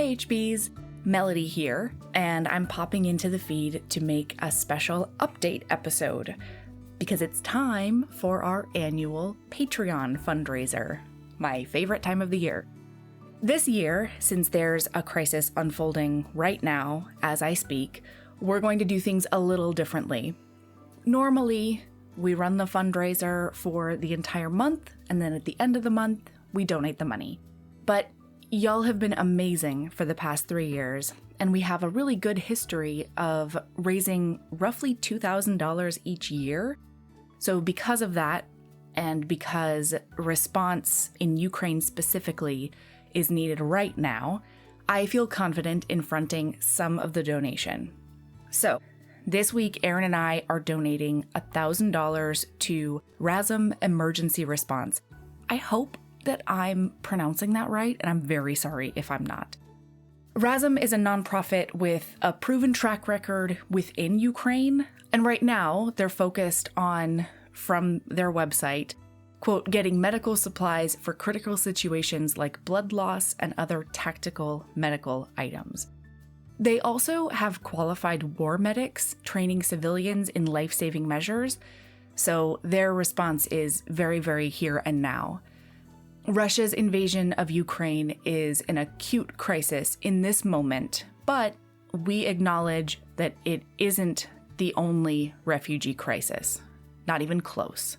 Hey HBs, Melody here, and I'm popping into the feed to make a special update episode because it's time for our annual Patreon fundraiser, my favorite time of the year. This year, since there's a crisis unfolding right now as I speak, we're going to do things a little differently. Normally, we run the fundraiser for the entire month, and then at the end of the month, we donate the money. But y'all have been amazing for the past 3 years, and we have a really good history of raising roughly $2,000 each year. So because of that, and because response in Ukraine specifically is needed right now, I feel confident in fronting some of the donation. So this week, Aaron and I are donating $1,000 to RASM Emergency Response. I hope that I'm pronouncing that right, and I'm very sorry if I'm not. RASM is a nonprofit with a proven track record within Ukraine, and right now they're focused on, from their website, quote, getting medical supplies for critical situations like blood loss and other tactical medical items. They also have qualified war medics training civilians in life-saving measures, so their response is very, very here and now. Russia's invasion of Ukraine is an acute crisis in this moment, but we acknowledge that it isn't the only refugee crisis, not even close.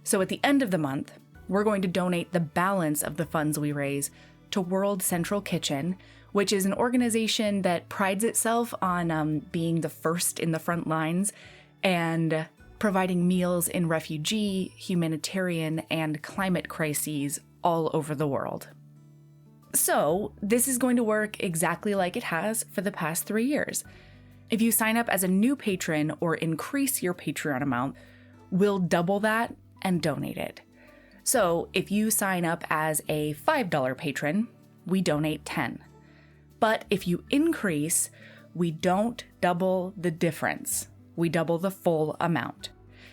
So at the end of the month, we're going to donate the balance of the funds we raise to World Central Kitchen, which is an organization that prides itself on being the first in the front lines and providing meals in refugee, humanitarian, and climate crises all over the world. So this is going to work exactly like it has for the past 3 years. If you sign up as a new patron or increase your Patreon amount, we'll double that and donate it. So if you sign up as a $5 patron, we donate 10. But if you increase, we don't double the difference. We double the full amount.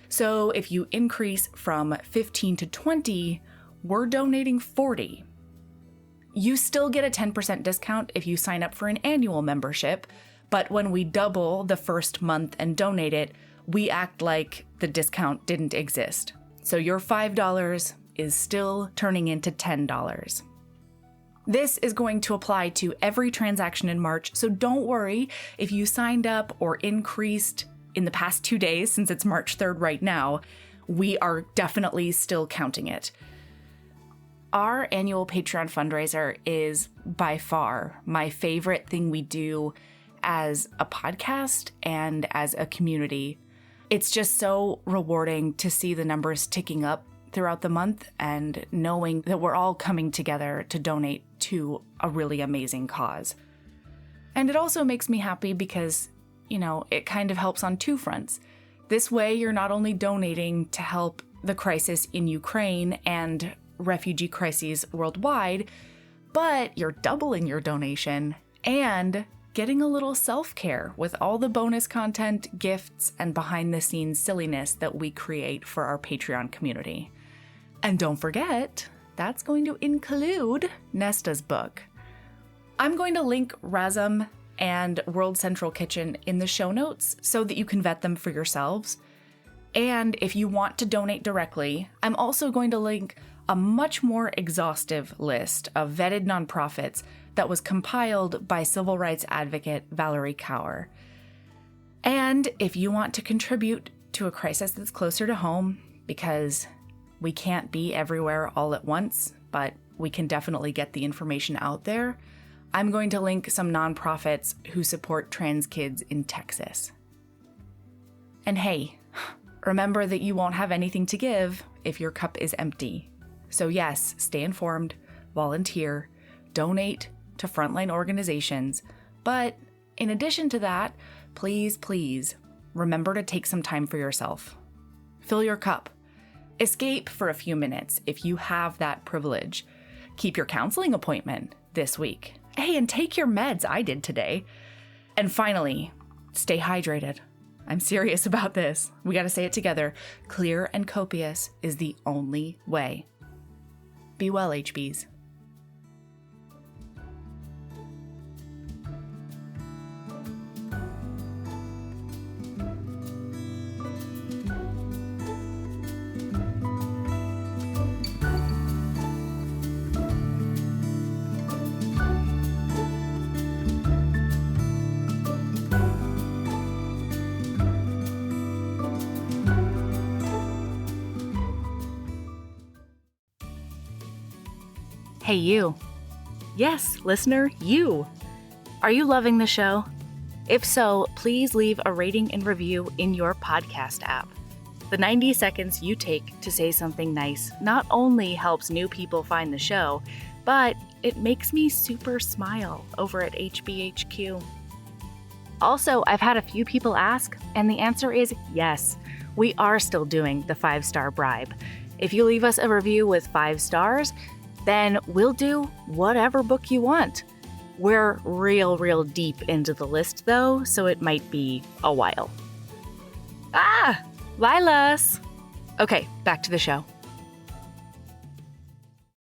So if you increase from 15 to 20, we're donating 40. You still get a 10% discount if you sign up for an annual membership, but when we double the first month and donate it, we act like the discount didn't exist. So your $5 is still turning into $10. This is going to apply to every transaction in March, so don't worry if you signed up or increased in the past 2 days, since it's March 3rd right now. We are definitely still counting it. Our annual Patreon fundraiser is by far my favorite thing we do as a podcast and as a community. It's just so rewarding to see the numbers ticking up throughout the month and knowing that we're all coming together to donate to a really amazing cause. And it also makes me happy because, it kind of helps on two fronts. This way, you're not only donating to help the crisis in Ukraine and refugee crises worldwide, but you're doubling your donation and getting a little self-care with all the bonus content, gifts, and behind-the-scenes silliness that we create for our Patreon community. And don't forget, that's going to include Nesta's book. I'm going to link RASM and World Central Kitchen in the show notes so that you can vet them for yourselves. And if you want to donate directly, I'm also going to link a much more exhaustive list of vetted nonprofits that was compiled by civil rights advocate Valerie Kaur. And if you want to contribute to a crisis that's closer to home, because we can't be everywhere all at once, but we can definitely get the information out there, I'm going to link some nonprofits who support trans kids in Texas. And hey, remember that you won't have anything to give if your cup is empty. So yes, stay informed, volunteer, donate to frontline organizations, but in addition to that, please remember to take some time for yourself. Fill your cup. Escape for a few minutes if you have that privilege. Keep your counseling appointment this week. Hey, and take your meds. I did today. And finally, stay hydrated. I'm serious about this. We got to say it together. Clear and copious is the only way. Be well, HBs. Hey, you. Yes, listener, you. Are you loving the show? If so, please leave a rating and review in your podcast app. The 90 seconds you take to say something nice not only helps new people find the show, but it makes me super smile over at HBHQ. Also, I've had a few people ask, and the answer is yes. We are still doing the 5-star bribe. If you leave us a review with 5 stars, then we'll do whatever book you want. We're real deep into the list though, so it might be a while. Lilas! Okay, back to the show.